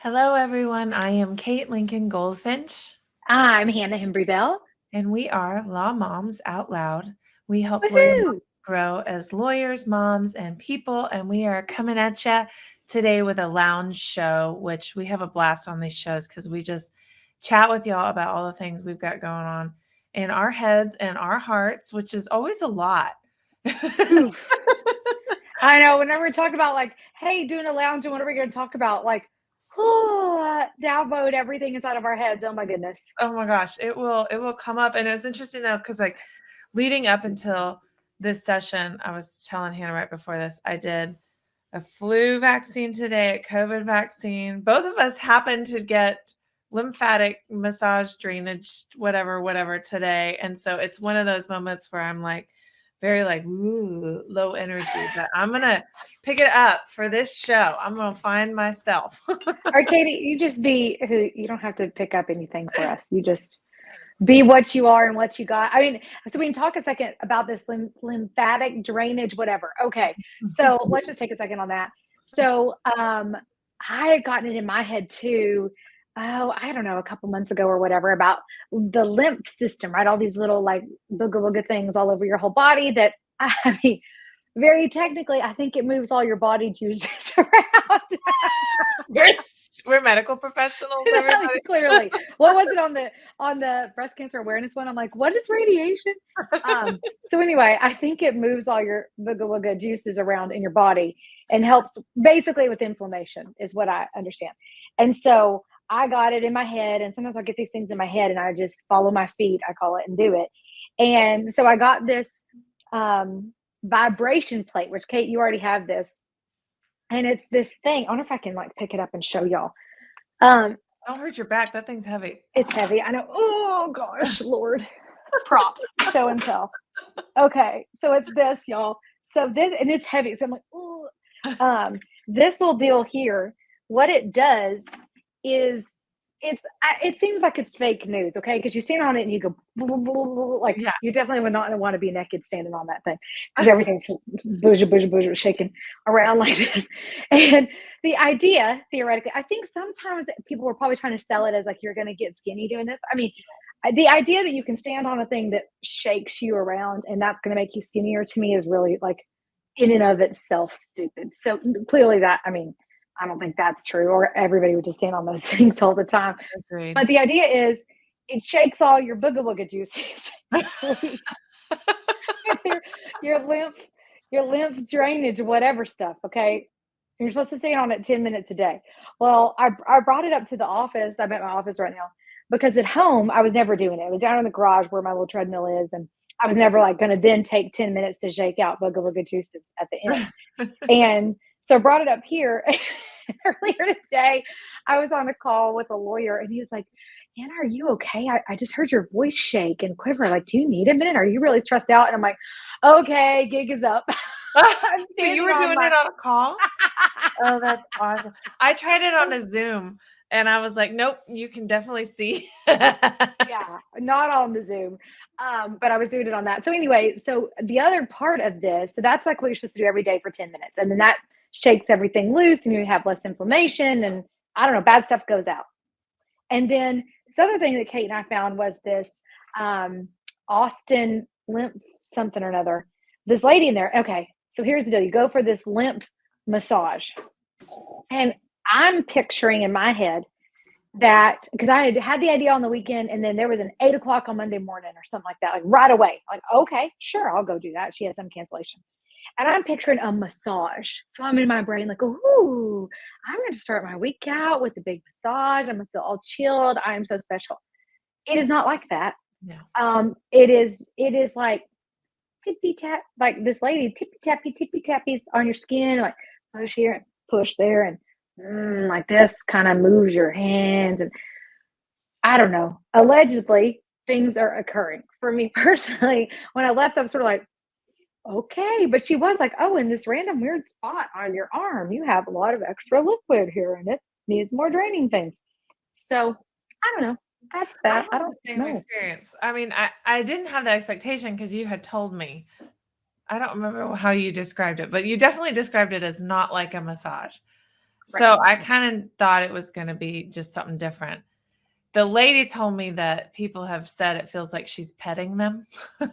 Hello, everyone. I am Kate Lincoln Goldfinch, I'm Hannah Hembry Bell. and we are Law Moms Out Loud. We help lawyer moms Woohoo! grow as lawyers, moms, and people, and we are coming at you today with a lounge show, which we have a blast on these shows because we just chat with y'all about all the things we've got going on in our heads and our hearts, which is always a lot. Oof. I know. Whenever we talk about hey, doing a lounge, and what are we going to talk about? Download everything inside of our heads. Oh my goodness. Oh my gosh, it will come up. And it was interesting though, because like leading up until this session, I was telling Hannah right before this, I did a flu vaccine today, a COVID vaccine. Both of us happened to get lymphatic massage drainage, whatever today. And so it's one of those moments where I'm like very like ooh, low energy, but I'm gonna pick it up for this show. I'm gonna find myself. All right, Katie, you just be who you don't have to pick up anything for us. You just be what you are and what you got. I mean, so we can talk a second about this lymphatic drainage, whatever. Okay. So let's just take a second on that. So I had gotten it in my head too. Oh, I don't know, a couple months ago or whatever about the lymph system, right? All these little like booga booga things all over your whole body that I mean, very technically, I think it moves all your body juices around. We're medical professionals, everybody. Clearly. What was it on the breast cancer awareness one? I'm like, what is radiation? So anyway, I think it moves all your booga wooga juices around in your body and helps basically with inflammation, is what I understand. And so I got it in my head, and sometimes I get these things in my head and I just follow my feet, I call it, and do it. And so I got this vibration plate, which Kate, you already have this. And it's this thing. I wonder if I can like pick it up and show y'all. Um, Don't hurt your back. That thing's heavy. it's heavy. I know. Oh gosh, Lord. Props. Show and tell. Okay, so it's this, y'all. So this, and it's heavy. So I'm like, oh. This little deal here, what it does is it seems like it's fake news, okay? Because you stand on it and you go like Yeah. you definitely would not want to be naked standing on that thing because everything's bouge shaking around like this. And the idea, theoretically, I think sometimes people were probably trying to sell it as like you're going to get skinny doing this. I mean, the idea that you can stand on a thing that shakes you around and that's going to make you skinnier to me is really like in and of itself stupid. So clearly that, I mean, I don't think that's true, or everybody would just stand on those things all the time. Agreed. But the idea is it shakes all your booga booga juices with your lymph, your lymph drainage, whatever stuff. Okay. You're supposed to stand on it 10 minutes a day. Well, I brought it up to the office. I'm at my office right now because at home I was never doing it. It was down in the garage where my little treadmill is. And I was never like going to then take 10 minutes to shake out booga booga juices at the end. And so I brought it up here earlier today. I was on a call with a lawyer and he was like, Anna, are you okay? I just heard your voice shake and quiver. Like, do you need a minute? Are you really stressed out? And I'm like, okay, gig is up. I'm So you standing were on doing my it on a call? Oh, that's awesome. I tried it on a Zoom and I was like, nope, you can definitely see. yeah, not on the Zoom. But I was doing it on that. So anyway, so the other part of this, so that's like what you're supposed to do every day for 10 minutes. And then that shakes everything loose and you have less inflammation and I don't know, bad stuff goes out. And then this other thing that Kate and I found was this Austin lymph something or another. This lady in there. Okay, so here's the deal. You go for this lymph massage. And I'm picturing in my head that because I had the idea on the weekend and then there was an 8 o'clock on Monday morning or something like that, like right away. Like, okay, sure, I'll go do that. She has some cancellation. And I'm picturing a massage. So I'm in my brain like, ooh, I'm going to start my week out with a big massage. I'm going to feel all chilled. I am so special. It is not like that. No. It is like tippy tap, like this lady tippy tappies on your skin, like push here and push there, and like this kind of moves your hands. And I don't know. Allegedly, things are occurring for me personally. When I left, I'm sort of like, okay, but she was like, oh, in this random weird spot on your arm, you have a lot of extra liquid here, and it needs more draining things. So I don't know. That's I that. had I the don't same know. experience. I mean, I didn't have the expectation because you had told me. I don't remember how you described it, but you definitely described it as not like a massage. So I kind of thought it was going to be just something different. The lady told me that people have said it feels like she's petting them, which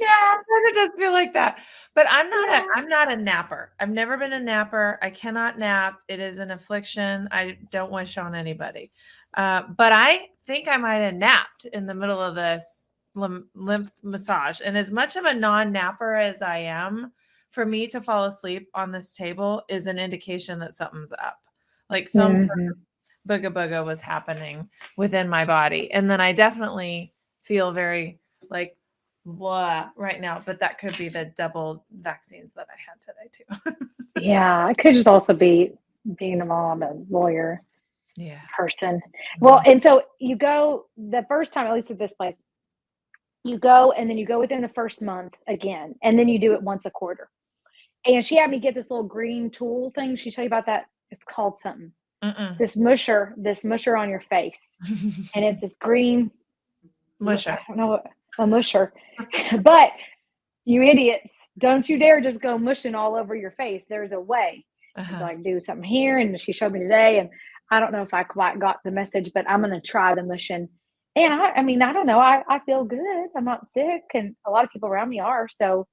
Yeah. kind of does feel like that. But I'm Yeah. not a napper. I've never been a napper. I cannot nap. It is an affliction. I don't wish on anybody. But I think I might have napped in the middle of this lymph massage. And as much of a non-napper as I am, for me to fall asleep on this table is an indication that something's up. Like some booga booga was happening within my body. And then I definitely feel very like blah right now, but that could be the double vaccines that I had today too. Yeah, it could just also be being a mom, a lawyer Yeah. person. Well, and so you go the first time, at least at this place, you go and then you go within the first month again, and then you do it once a quarter. And she had me get this little green tool thing. She tell you about that? It's called something. This musher on your face. And it's this green Musher. I don't know what a musher. But you idiots, don't you dare just go mushing all over your face. There's a way. So I do something here, and she showed me today, and I don't know if I quite got the message, but I'm gonna try the mushing. And I mean, I don't know. I feel good. I'm not sick, and a lot of people around me are. So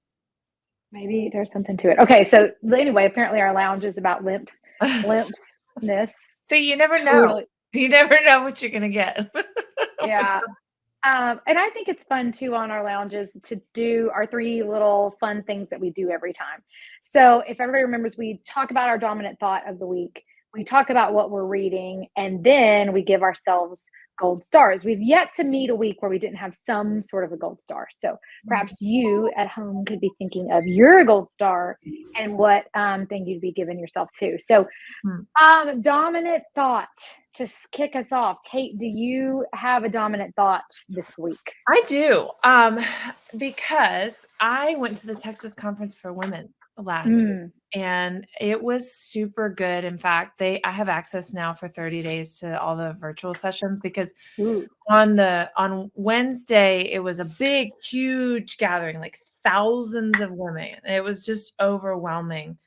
maybe there's something to it. Okay, so anyway, apparently our lounge is about lymphness. So you never know. You never know what you're gonna get. Yeah. And I think it's fun too on our lounges to do our 3 little fun things that we do every time. So if everybody remembers, we talk about our dominant thought of the week. We talk about what we're reading, and then we give ourselves gold stars. We've yet to meet a week where we didn't have some sort of a gold star. So perhaps you at home could be thinking of your gold star and what thing you'd be giving yourself to. So dominant thought to kick us off. Kate, do you have a dominant thought this week? I do. Because I went to the Texas Conference for Women last week, and it was super good. In fact, I have access now for 30 days to all the virtual sessions because on Wednesday it was a big, huge gathering, like thousands of women. It was just overwhelmingly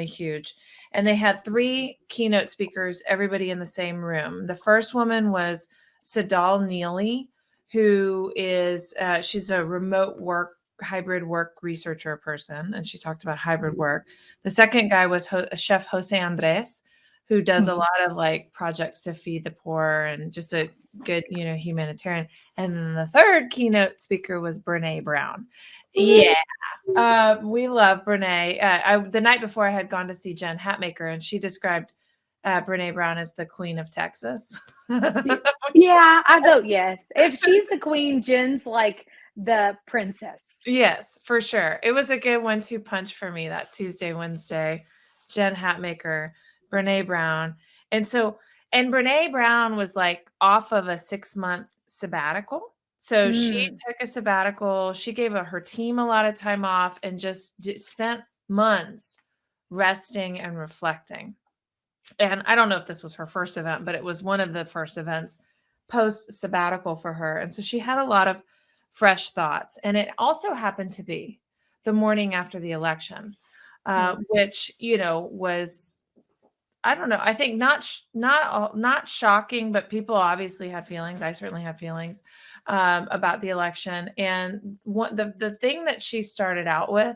huge. And they had 3 keynote speakers, everybody in the same room. The first woman was Sadal Neely, who is she's a hybrid work researcher person, and she talked about hybrid work. The second guy was Chef Jose Andres, who does a lot of like projects to feed the poor and just a good, humanitarian. And then the third keynote speaker was Brene Brown. Yeah. We love Brene. The night before I had gone to see Jen Hatmaker, and she described Brene Brown as the Queen of Texas. Yeah, I vote yes. If she's the queen, Jen's like the princess. Yes, for sure. It was a good 1-2 punch for me that Tuesday, Wednesday. Jen Hatmaker, Brene Brown. And Brene Brown was like off of a 6-month sabbatical. So she took a sabbatical. She gave her team a lot of time off and just spent months resting and reflecting. And I don't know if this was her first event, but it was one of the first events post sabbatical for her. And so she had a lot of fresh thoughts. And it also happened to be the morning after the election, which, was, I don't know, I think not shocking, but people obviously had feelings. I certainly had feelings about the election. And the thing that she started out with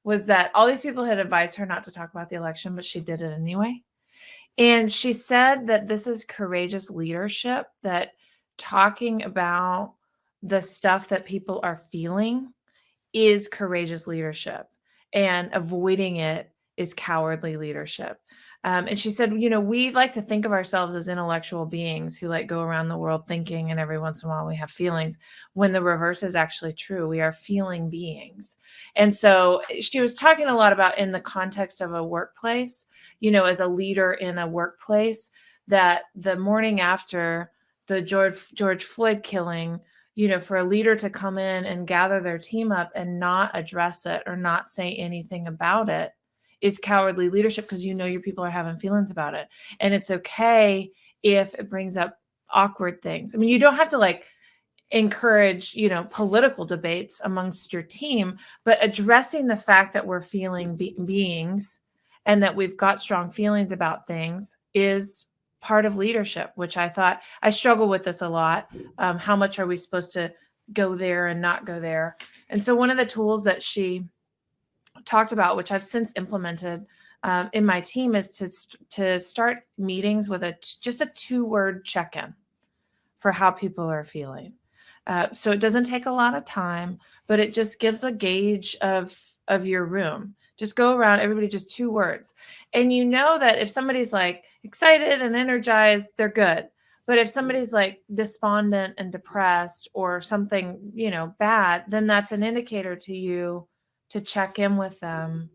was that all these people had advised her not to talk about the election, but she did it anyway. And she said that this is courageous leadership, that talking about the stuff that people are feeling is courageous leadership, and avoiding it is cowardly leadership. And she said, we like to think of ourselves as intellectual beings who like go around the world thinking, and every once in a while we have feelings, when the reverse is actually true. We are feeling beings. And so she was talking a lot about in the context of a workplace, as a leader in a workplace, that the morning after the George Floyd killing, for a leader to come in and gather their team up and not address it or not say anything about it is cowardly leadership, because your people are having feelings about it. And it's okay if it brings up awkward things. I mean, you don't have to like encourage, political debates amongst your team, but addressing the fact that we're feeling beings and that we've got strong feelings about things is part of leadership, which I thought I struggle with this a lot. How much are we supposed to go there and not go there? And so one of the tools that she talked about, which I've since implemented in my team, is to start meetings with just a 2-word check-in for how people are feeling. So it doesn't take a lot of time, but it just gives a gauge of your room. Just go around, everybody, just 2 words. And you know that if somebody's like excited and energized, they're good. But if somebody's like despondent and depressed or something, bad, then that's an indicator to you to check in with them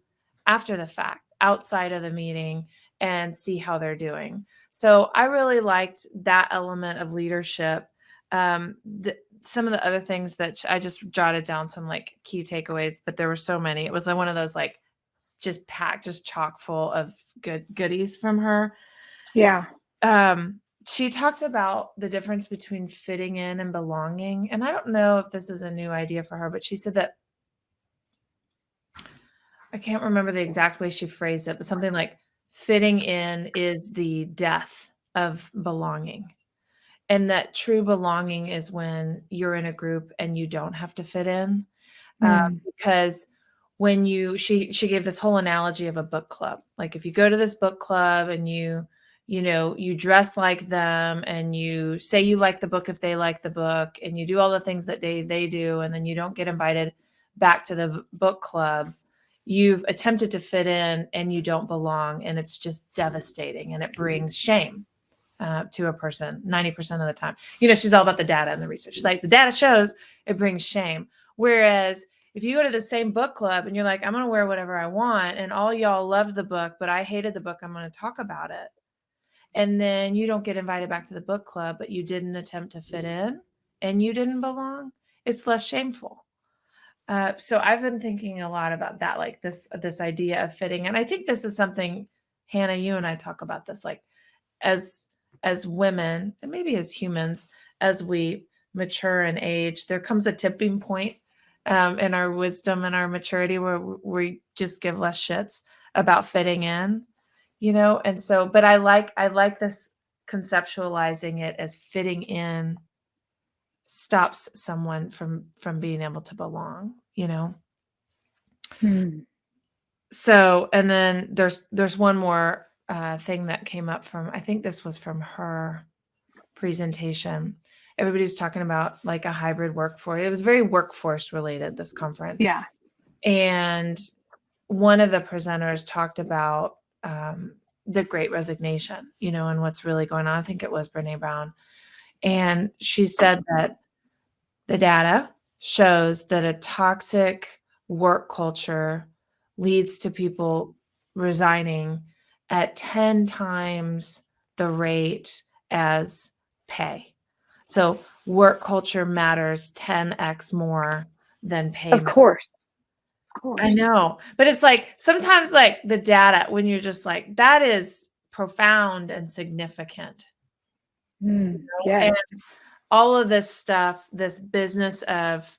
after the fact, outside of the meeting, and see how they're doing. So I really liked that element of leadership. Some of the other things that I just jotted down, some like key takeaways, but there were so many. It was like one of those like just packed, just chock full of goodies from her. Yeah. She talked about the difference between fitting in and belonging. And I don't know if this is a new idea for her, but she said that, I can't remember the exact way she phrased it, but something like fitting in is the death of belonging. And that true belonging is when you're in a group and you don't have to fit in. Because when she gave this whole analogy of a book club. Like if you go to this book club and you dress like them and you say you like the book if they like the book, and you do all the things that they do, and then you don't get invited back to the book club, you've attempted to fit in and you don't belong. And it's just devastating, and it brings shame to a person 90% of the time. She's all about the data and the research. She's like, the data shows it brings shame. Whereas if you go to the same book club and you're like, I'm going to wear whatever I want, and all y'all love the book, but I hated the book, I'm going to talk about it. And then you don't get invited back to the book club, but you didn't attempt to fit in and you didn't belong. It's less shameful. So I've been thinking a lot about that, like this idea of fitting. And I think this is something, Hannah, you and I talk about this, like as women, and maybe as humans, as we mature and age, there comes a tipping point in our wisdom and our maturity where we just give less shits about fitting in, and so, but I like this conceptualizing it as fitting in stops someone from being able to belong, So, and then there's one more thing that came up from, I think this was from her presentation. Everybody was talking about like a hybrid workforce. It was very workforce related, this conference. Yeah. And one of the presenters talked about the Great Resignation, and what's really going on. I think it was Brene Brown. And she said that the data shows that a toxic work culture leads to people resigning at 10 times the rate as pay. So work culture matters 10x more than payment. Of course. I know, but it's like sometimes like the data, when you're just like, that is profound and significant. Yes. And all of this stuff, this business of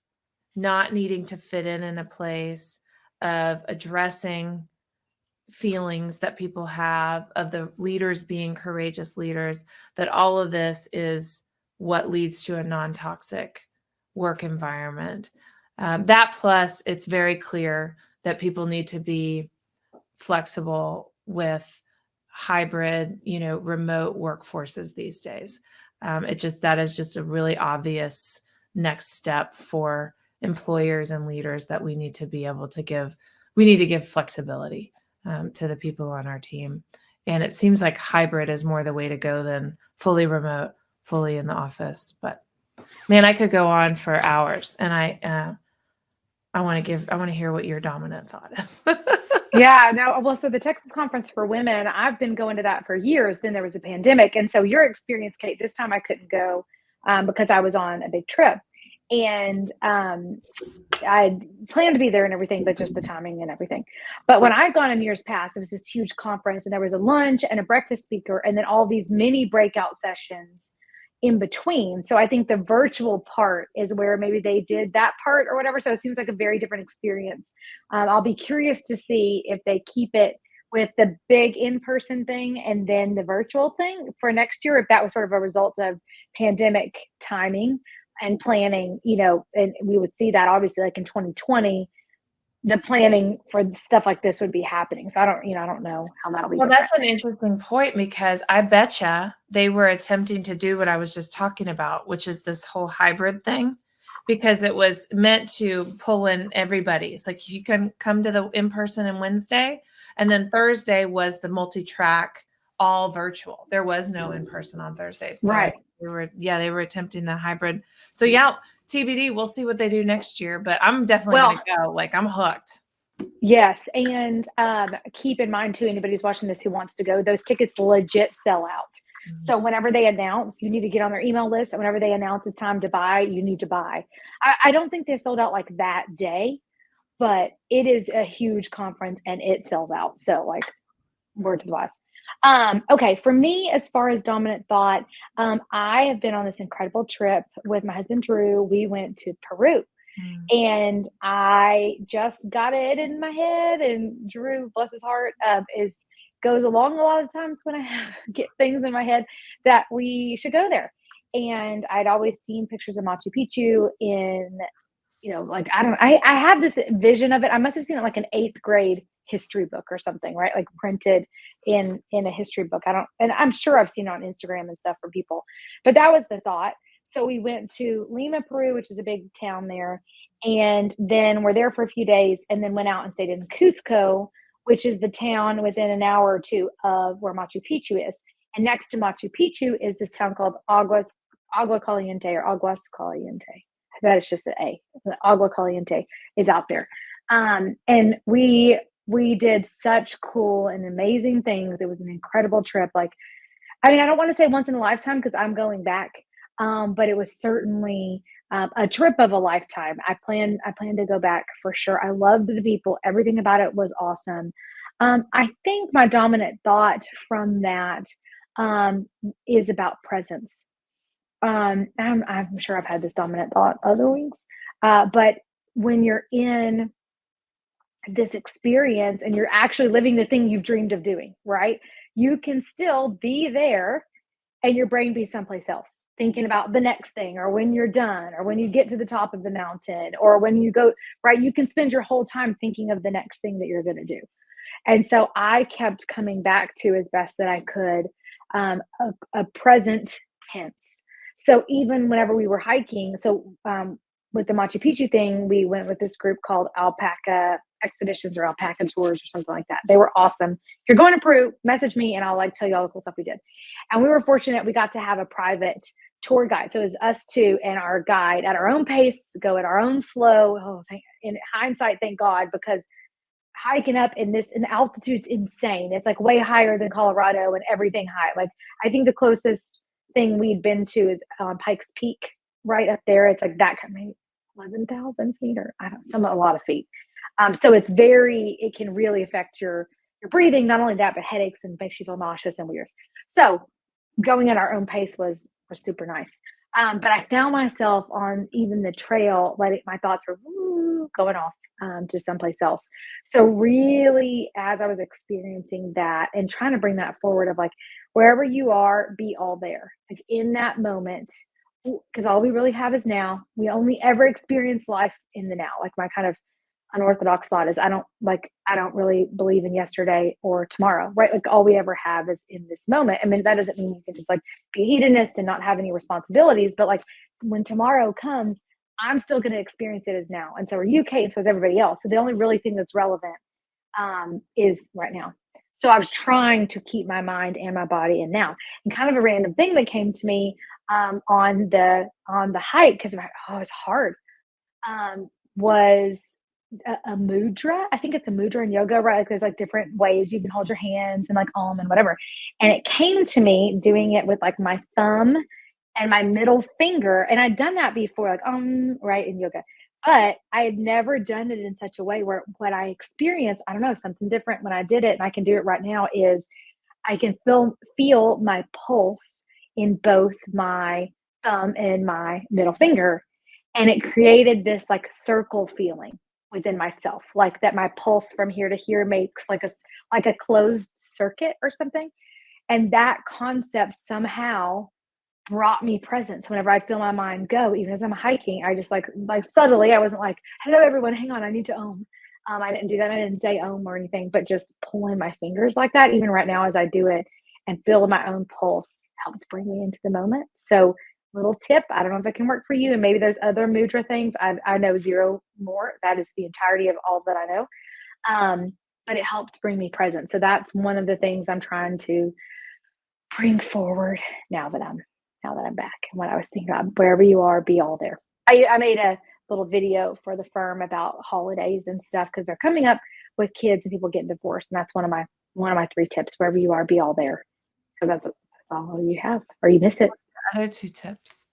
not needing to fit in a place, of addressing feelings that people have, of the leaders being courageous leaders, that all of this is what leads to a non-toxic work environment. That plus, it's very clear that people need to be flexible with hybrid, remote workforces these days. That is just a really obvious next step for employers and leaders, that we need to be able to give. We need to give flexibility to the people on our team. And it seems like hybrid is more the way to go than fully remote, fully in the office. But man, I could go on for hours, and I want to hear what your dominant thought is. Yeah, no. Well, so the Texas Conference for Women, I've been going to that for years. Then there was a pandemic. And so your experience, Kate, this time I couldn't go because I was on a big trip. And I planned to be there and everything, but just the timing and everything. But when I'd gone in years past, it was this huge conference, and there was a lunch and a breakfast speaker, and then all these mini breakout sessions in between. So I think the virtual part is where maybe they did that part or whatever. So it seems like a very different experience. I'll be curious to see if they keep it with the big in-person thing and then the virtual thing for next year, if that was sort of a result of pandemic timing and planning, and we would see that obviously like in 2020, the planning for stuff like this would be happening. So I don't know how that'll be Well, different. that's an interesting point because I betcha they were attempting to do what I was just talking about, which is this whole hybrid thing, because it was meant to pull in everybody. It's like you can come to the in-person on Wednesday, and then Thursday was the multi-track, all virtual. There was no in-person on Thursday. So Right. they were attempting the hybrid. So yeah, TBD, we'll see what they do next year, but I'm definitely Well, gonna go. Like I'm hooked. yes, and keep in mind too, anybody who's watching this who wants to go, those tickets legit sell out. Mhm. So whenever they announce, you need to get on their email list, and whenever they announce it's time to buy, you need to buy. I don't think they sold out like that day, but it is a huge conference and it sells out. So like word to the wise. Okay, for me, as far as dominant thought, I have been on this incredible trip with my husband Drew. We went to Peru. Mm. And I just got it in my head, and Drew, bless his heart, is goes along a lot of times when I get things in my head that we should go there. And I'd always seen pictures of Machu Picchu in, like I have this vision of it. I must have seen it like an eighth grade history book or something, right? Like printed in a history book. And I'm sure I've seen it on Instagram and stuff from people, but that was the thought. So we went to Lima, Peru, which is a big town there, and then we're there for a few days, and then went out and stayed in Cusco, which is the town within an hour or two of where Machu Picchu is. And next to Machu Picchu is this town called Agua Caliente or Aguas Caliente. I bet it's just an A. Agua Caliente is out there. And we did such cool and amazing things. It was an incredible trip. Like, I mean, I don't want to say once in a lifetime because I'm going back, but it was certainly a trip of a lifetime. I plan to go back for sure. I loved the people. Everything about it was awesome. I think my dominant thought from that is about presence. I'm sure I've had this dominant thought other weeks, but when you're in this experience and you're actually living the thing you've dreamed of doing, right? You can still be there and your brain be someplace else, thinking about the next thing, or when you're done, or when you get to the top of the mountain, or when you go, right? You can spend your whole time thinking of the next thing that you're going to do. And so I kept coming back to, as best that I could, a present tense. So even whenever we were hiking, with the Machu Picchu thing, we went with this group called Alpaca Expeditions or Alpaca Tours or something like that. They were awesome. If you're going to Peru, message me and I'll like tell you all the cool stuff we did. And we were fortunate we got to have a private tour guide. So it was us two and our guide at our own pace, go at our own flow. In hindsight, thank God, because hiking up in altitude's insane. It's like way higher than Colorado and everything high. Like I think the closest thing we'd been to is Pikes Peak, right up there. It's like that kind of maybe 11,000 feet or a lot of feet. So it can really affect your breathing. Not only that, but headaches and makes you feel nauseous and weird. So going at our own pace was super nice. But I found myself on even the trail, my thoughts were going off to someplace else. So really, as I was experiencing that and trying to bring that forward of like, wherever you are, be all there, like in that moment, because all we really have is now. We only ever experience life in the now. Like my kind of unorthodox thought is I don't really believe in yesterday or tomorrow, right? Like all we ever have is in this moment. I mean, that doesn't mean you can just like be a hedonist and not have any responsibilities, but like when tomorrow comes, I'm still going to experience it as now. And so are you, Kate, and so is everybody else. So the only really thing that's relevant is right now. So I was trying to keep my mind and my body in now. And kind of a random thing that came to me on the hike, because it's hard, was a mudra. I think it's a mudra in yoga, right? Like there's like different ways you can hold your hands and like and whatever. And it came to me doing it with like my thumb and my middle finger. And I'd done that before, like right, in yoga. But I had never done it in such a way where what I experienced, I don't know, something different when I did it, and I can do it right now, is I can feel my pulse in both my thumb and my middle finger. And it created this like circle feeling. within myself, like that my pulse from here to here makes like a closed circuit or something. And that concept somehow brought me presence whenever I feel my mind go, even as I'm hiking. I just like subtly, I wasn't like, hello everyone, hang on, I need to ohm. I didn't do that. I didn't say ohm or anything, but just pulling my fingers like that, even right now as I do it and feel my own pulse helps bring me into the moment. So little tip, I don't know if it can work for you. And maybe there's other mudra things. I know zero more. That is the entirety of all that I know. But it helped bring me present. So that's one of the things I'm trying to bring forward now that I'm back. And what I was thinking about, wherever you are, be all there. I made a little video for the firm about holidays and stuff because they're coming up with kids and people getting divorced, and that's one of my 3 tips. Wherever you are, be all there, because that's all you have, or you miss it. Other 2 tips.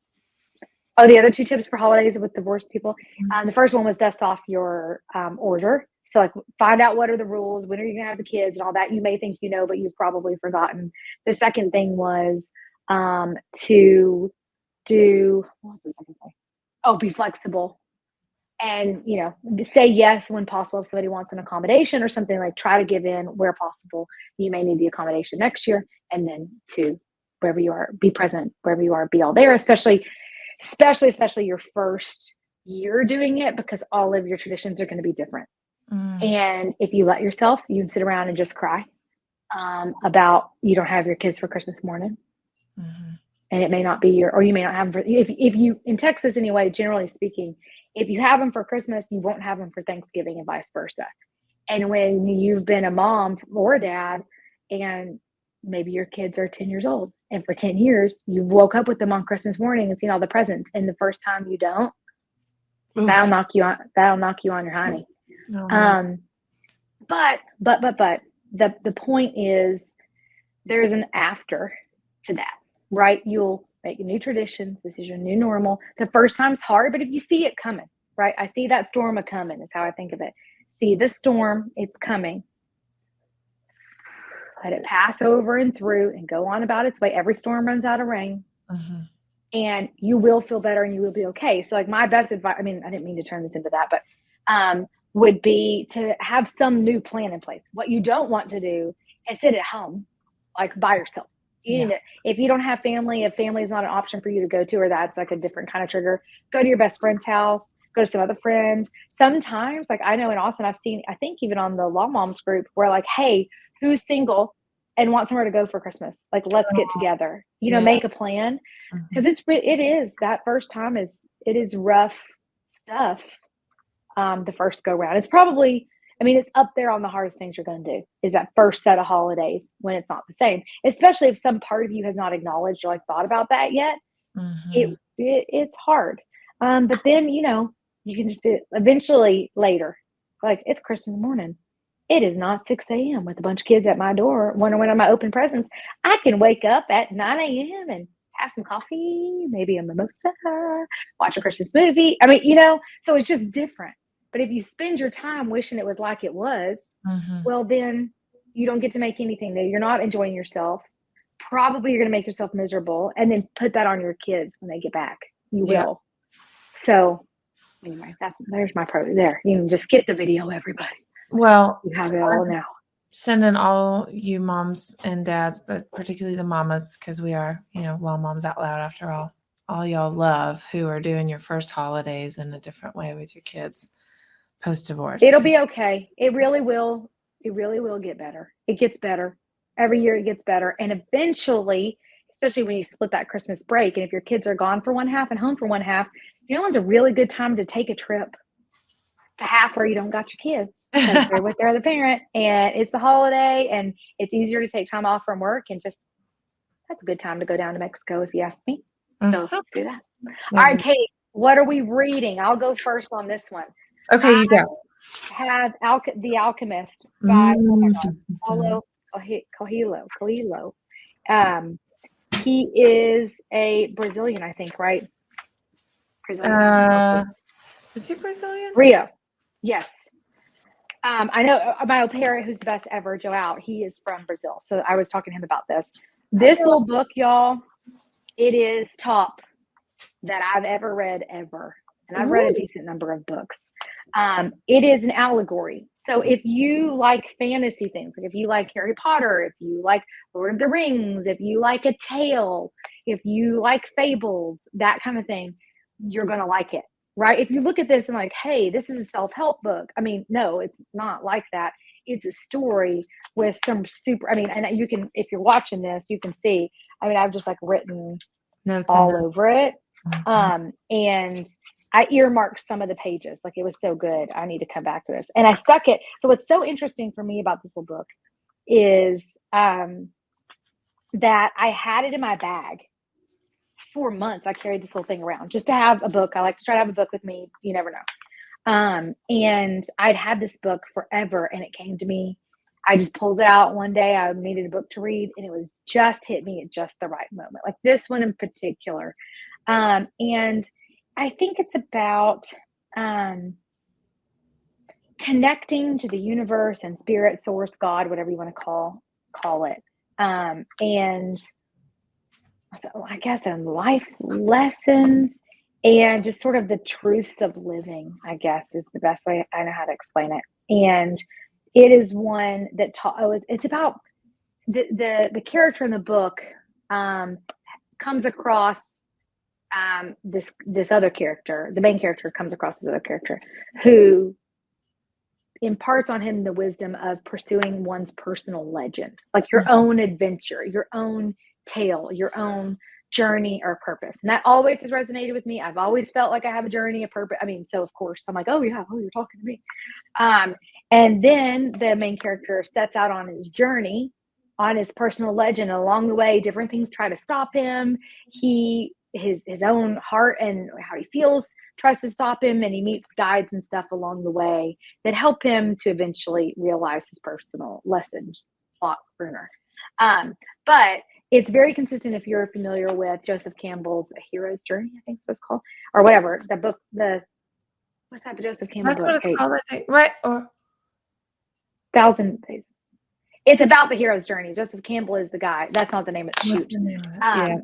Oh, the other 2 tips for holidays with divorced people. The first one was dust off your order. So like find out what are the rules, when are you gonna have the kids and all that. You may think you know, but you've probably forgotten. The second thing was to do, what was the second thing? Oh, be flexible and, say yes when possible. If somebody wants an accommodation or something, like try to give in where possible. You may need the accommodation next year. And then to wherever you are, be present, wherever you are, be all there, especially your first year doing it, because all of your traditions are going to be different. And if you let yourself, you can sit around and just cry about you don't have your kids for Christmas morning. And it may not be or you may not have them if you, in Texas anyway, generally speaking, if you have them for Christmas, you won't have them for Thanksgiving and vice versa. And when you've been a mom or a dad and maybe your kids are 10 years old and for 10 years, you woke up with them on Christmas morning and seen all the presents. And the first time you don't, that'll knock you on your honey. But the point is there's an after to that, right? You'll make a new tradition. This is your new normal. The first time's hard, but if you see it coming, right? I see that storm a-coming is how I think of it. See the storm, it's coming. Let it pass over and through and go on about its way. Every storm runs out of rain. And you will feel better and you will be okay. So like my best advice, I didn't mean to turn this into that, but would be to have some new plan in place. What you don't want to do is sit at home, like by yourself. If you don't have family, if family is not an option for you to go to, or that's like a different kind of trigger, go to your best friend's house, go to some other friends. Sometimes, like I know in Austin, I've seen, I think even on the Law Moms group, where like, hey, who's single and want somewhere to go for Christmas? Like, let's get together, make a plan. Because it is that first time it is rough stuff. The first go round, it's probably, it's up there on the hardest things you're going to do is that first set of holidays when it's not the same, especially if some part of you has not acknowledged or like thought about that yet. It's hard. But then, you can just be eventually later, like it's Christmas morning. It is not 6 a.m. with a bunch of kids at my door wondering when am I open presents. I can wake up at 9 a.m. and have some coffee, maybe a mimosa, watch a Christmas movie. So it's just different. But if you spend your time wishing it was like it was, well, then you don't get to make anything new. You're not enjoying yourself. Probably you're going to make yourself miserable and then put that on your kids when they get back. You will. So anyway, there's my pro there. You can just skip the video, everybody. Well, you have it all now. Sending all you moms and dads, but particularly the mamas, because we are, Law Moms Out Loud after all y'all love who are doing your first holidays in a different way with your kids post-divorce. It'll be okay. It really will. It really will get better. It gets better. Every year it gets better. And eventually, especially when you split that Christmas break, and if your kids are gone for one half and home for one half, it's a really good time to take a trip to half where you don't got your kids. Because they're with their other parent and it's the holiday and it's easier to take time off from work and just that's a good time to go down to Mexico if you ask me. So do that. All right, Kate, what are we reading? I'll go first on this one. Okay, you go. Have The Alchemist by Paulo Coelho. He is a Brazilian, I think, right? Brazilian. Is he Brazilian? Rio. Yes. I know my au pair, who's the best ever, Joao, he is from Brazil. So I was talking to him about this. This little book, y'all, it is top that I've ever read ever. And I've read a decent number of books. It is an allegory. So if you like fantasy things, like if you like Harry Potter, if you like Lord of the Rings, if you like a tale, if you like fables, that kind of thing, you're going to like it, right? If you look at this and like, hey, this is a self-help book. I mean, no, it's not like that. It's a story with some super, I mean, and you can, if you're watching this, you can see, I mean, I've just like written Notes all over it. Mhm. And I earmarked some of the pages. Like, it was so good. I need to come back to this. And I stuck it. So what's so interesting for me about this little book is that I had it in my bag for months. I carried this little thing around just to have a book. I like to try to have a book with me. You never know. And I'd had this book forever, and it came to me. I just pulled it out one day. I needed a book to read, and it was just hit me at just the right moment. Like this one in particular. And I think it's about connecting to the universe and spirit, source, God, whatever you want to call it. And so I guess in life lessons and just sort of the truths of living, I guess is the best way I know how to explain it. And it is one that it's about the character in the book comes across this other character. The main character comes across this other character who imparts on him the wisdom of pursuing one's personal legend, like your own adventure, your own tale, your own journey or purpose. And that always has resonated with me. I've always felt like I have a journey, a purpose. I mean, so of course I'm like, oh yeah, oh, you're talking to me. And then the main character sets out on his journey, on his personal legend. Along the way, different things try to stop him. His own heart and how he feels tries to stop him, and he meets guides and stuff along the way that help him to eventually realize his personal lessons. Plot Bruner. But it's very consistent if you're familiar with Joseph Campbell's A Hero's Journey, I think it's called, or whatever. The book, what's that Joseph Campbell That's book, what it's Kate? called, I think. Right? Or 1,000 Days. It's about the hero's journey. Joseph Campbell is the guy. That's not the name of it. what's Shoot. the name of it? Yeah.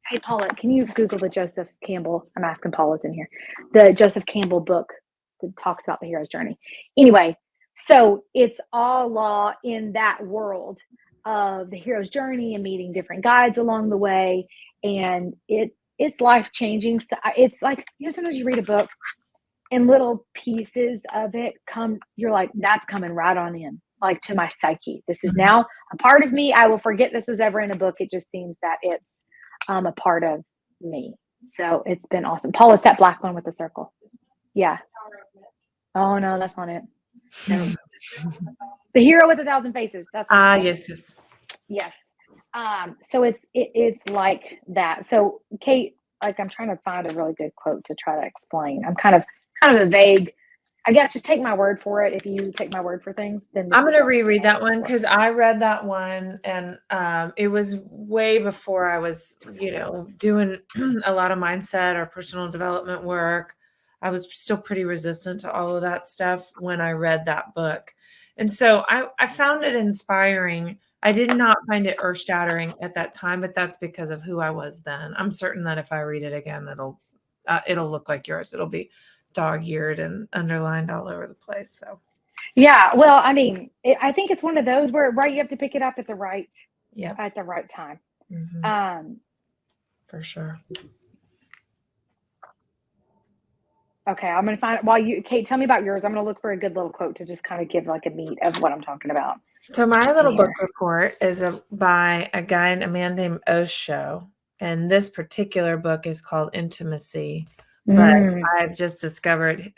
Hey, Paula, can you Google the Joseph Campbell? I'm asking Paula's in here. The Joseph Campbell book that talks about the hero's journey. Anyway, so it's all law in that world of the hero's journey and meeting different guides along the way. And it's life-changing. So it's like, sometimes you read a book and little pieces of it you're like, that's coming right on in, like to my psyche. This is now a part of me. I will forget this was ever in a book. It just seems that it's a part of me. So it's been awesome. Paul, it's that black one with the circle. Yeah. Oh no, that's not it. No. The Hero with 1,000 Faces. That's yes. Yes. So it's like that. So Kate, like, I'm trying to find a really good quote to try to explain. I'm kind of a vague, I guess, just take my word for it. If you take my word for things, then I'm going to reread that one because I read that one, and it was way before I was, doing a lot of mindset or personal development work. I was still pretty resistant to all of that stuff when I read that book. And so I found it inspiring. I did not find it earth-shattering at that time, but that's because of who I was then. I'm certain that if I read it again, it'll look like yours. It'll be dog-eared and underlined all over the place. So yeah, well, I mean, I think it's one of those where you have to pick it up at the right time. Mm-hmm. For sure. Okay, I'm gonna find Kate, tell me about yours. I'm gonna look for a good little quote to just kind of give like a meat of what I'm talking about. So my little book report is by a man named Osho, and this particular book is called Intimacy. But I've just discovered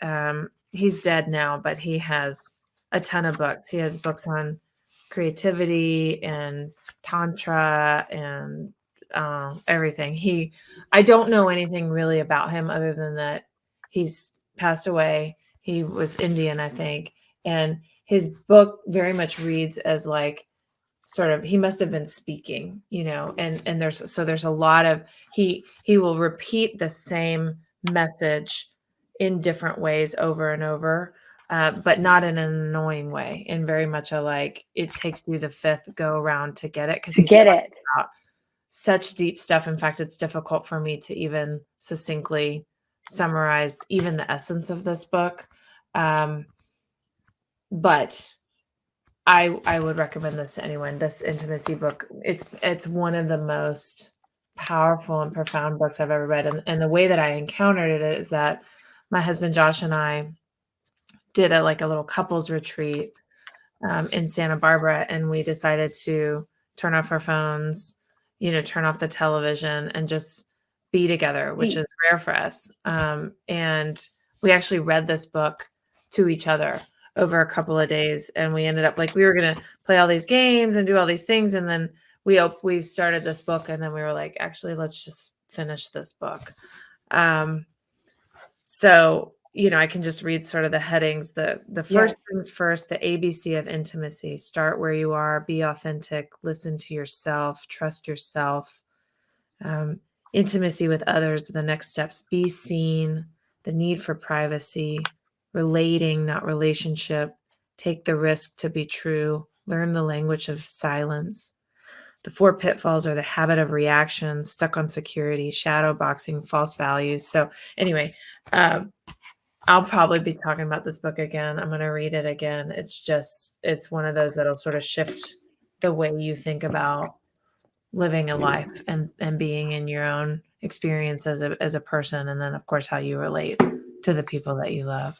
he's dead now, but he has a ton of books. He has books on creativity and tantra and everything. I don't know anything really about him other than that he's passed away. He was Indian, I think, and his book very much reads as like sort of, he must have been speaking, and there's a lot of, he will repeat the same message in different ways over and over, but not in an annoying way, in very much a like, it takes you the fifth go around to get it, because he's talking about such deep stuff. In fact, it's difficult for me to even succinctly summarize even the essence of this book. But I would recommend this to anyone. This intimacy book, it's one of the most powerful and profound books I've ever read. And the way that I encountered it is that my husband Josh and I did a little couples retreat in Santa Barbara, and we decided to turn off our phones, turn off the television, and just be together, which is rare for us. And we actually read this book to each other over a couple of days, and we ended up we were going to play all these games and do all these things, and then we started this book, and then we were like, actually, let's just finish this book. So I can just read sort of the headings. The first things first, the ABC of intimacy. Start where you are, be authentic, listen to yourself, trust yourself. Intimacy with others, the next steps, be seen, the need for privacy, relating, not relationship, take the risk to be true, learn the language of silence. The 4 pitfalls are the habit of reaction, stuck on security, shadow boxing, false values. So anyway, I'll probably be talking about this book again. I'm going to read it again. It's one of those that'll sort of shift the way you think about living a life and being in your own experience as a person. And then of course, how you relate to the people that you love.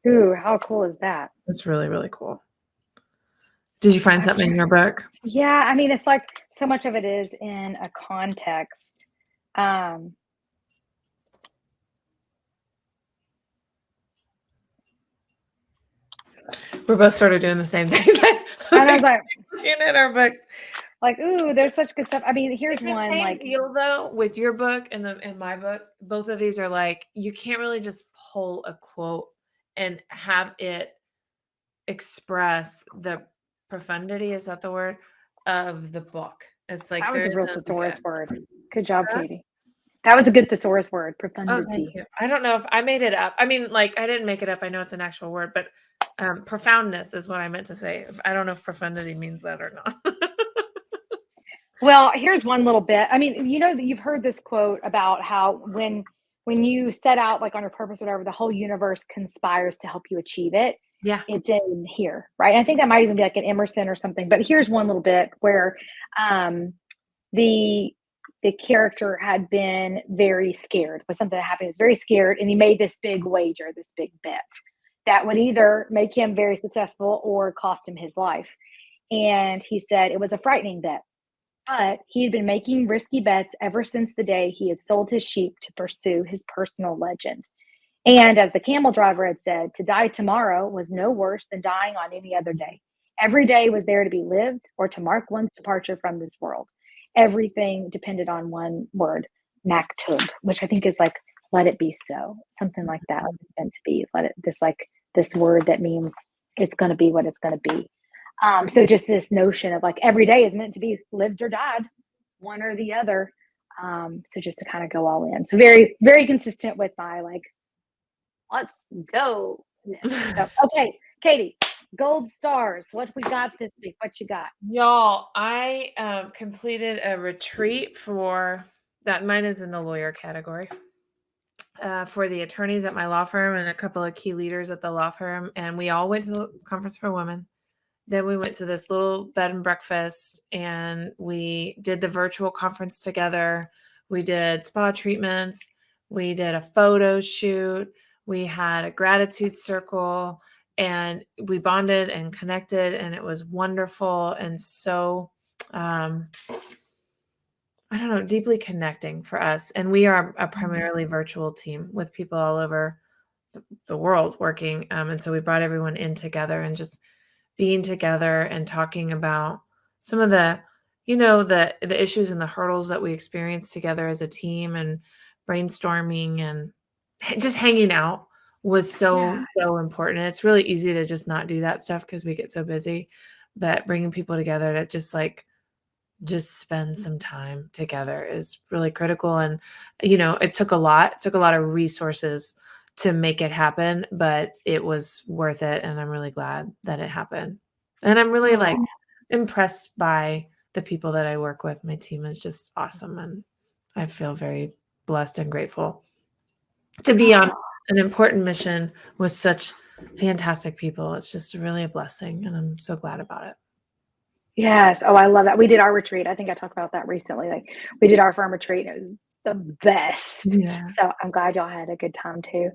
Ooh, how cool is that? It's really, really cool. Did you find something in your book? Yeah. I mean, it's like so much of it is in a context. We're both sort of doing the same things. And I was like, in our books. Like, ooh, there's such good stuff. I mean, here's It's the one same deal though with your book and my book. Both of these are you can't really just pull a quote and have it express the profundity, is that the word, of the book. It's like that was a real thesaurus good word. Good job, Katie. That was a good thesaurus word, profundity. Oh, thank you. I don't know if I made it up. I mean, I didn't make it up. I know it's an actual word, but profoundness is what I meant to say. I don't know if profundity means that or not. Well, here's one little bit. I mean, you've heard this quote about how when you set out on your purpose, whatever, the whole universe conspires to help you achieve it. Yeah. It's in here, right? I think that might even be an Emerson or something. But here's one little bit where the character had been very scared with something that happened. He was very scared, and he made this big wager, this big bet that would either make him very successful or cost him his life. And he said it was a frightening bet. But he had been making risky bets ever since the day he had sold his sheep to pursue his personal legend. And as the camel driver had said, to die tomorrow was no worse than dying on any other day. Every day was there to be lived or to mark one's departure from this world. Everything depended on one word, maktub, which I think is let it be so. Something like that was meant to be. This word that means it's going to be what it's going to be. So just this notion of every day is meant to be lived or died, one or the other. So just to kind of go all in. So very, very consistent with my let's go. So, okay, Katie, gold stars. What we got this week? What you got? Y'all, I completed a retreat for that. Mine is in the lawyer category. For the attorneys at my law firm and a couple of key leaders at the law firm. And we all went to the Conference for Women. Then we went to this little bed and breakfast, and we did the virtual conference together. We did spa treatments. We did a photo shoot. We had a gratitude circle, and we bonded and connected, and it was wonderful. And so, I don't know, deeply connecting for us. And we are a primarily virtual team with people all over the world working. And so we brought everyone in together and just being together and talking about some of the, the issues and the hurdles that we experienced together as a team, and brainstorming and just hanging out was so important. It's really easy to just not do that stuff because we get so busy, but bringing people together to just spend some time together is really critical. And, it took a lot of resources to make it happen, but it was worth it. And I'm really glad that it happened. And I'm really impressed by the people that I work with. My team is just awesome. And I feel very blessed and grateful to be on an important mission with such fantastic people. It's just really a blessing, and I'm so glad about it. Yes. Oh, I love that. We did our retreat. I think I talked about that recently. Like we did our farm retreat. It was the best. Yeah. So I'm glad y'all had a good time too.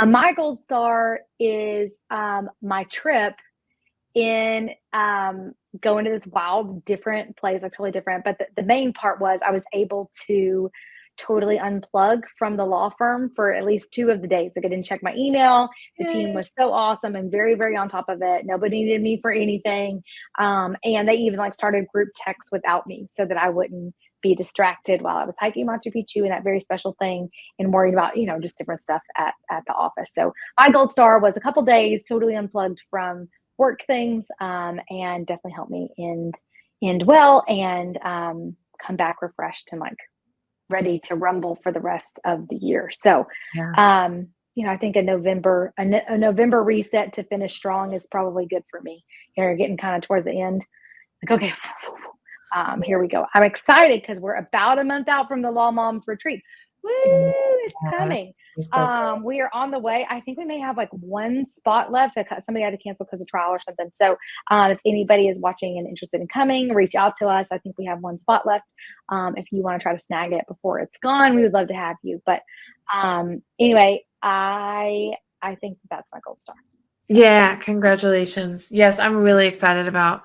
My gold star is my trip in going to this wild, different place, like totally different. But the main part was I was able to totally unplug from the law firm for at least 2 of the days. Like I didn't check my email. The team Yay. was so awesome and very, very on top of it. Nobody needed me for anything. And they even like started group texts without me so that I wouldn't be distracted while I was hiking Machu Picchu and that very special thing and worried about, just different stuff at the office. So my gold star was a couple days totally unplugged from work things, and definitely helped me end well and come back refreshed and like ready to rumble for the rest of the year. So, Yeah. I think a November reset to finish strong is probably good for me. You're getting kind of towards the end. Like, okay, here we go. I'm excited because we're about a month out from the Law Moms retreat. Woo, it's coming. We are on the way. I think we may have like one spot left. Somebody had to cancel because of trial or something. So if anybody is watching and interested in coming, reach out to us. I think we have one spot left. If you want to try to snag it before it's gone, we would love to have you. But anyway, I think that's my gold star. Yeah, congratulations. Yes, I'm really excited about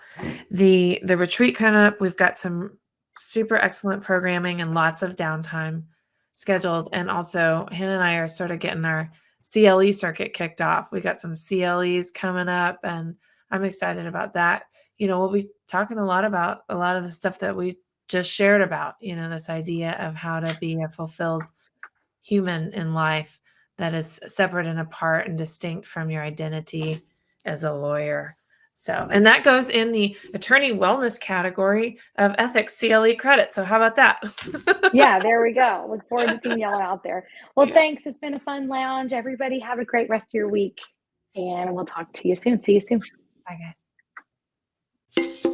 the retreat coming up. We've got some super excellent programming and lots of downtime scheduled. And also Hannah and I are sort of getting our CLE circuit kicked off. We got some CLEs coming up, and I'm excited about that. We'll be talking a lot about a lot of the stuff that we just shared about, this idea of how to be a fulfilled human in life that is separate and apart and distinct from your identity as a lawyer. So, and that goes in the attorney wellness category of ethics CLE credit. So how about that? Yeah, there we go. Look forward to seeing y'all out there. Well, thanks. It's been a fun lounge. Everybody have a great rest of your week, and we'll talk to you soon. See you soon. Bye, guys.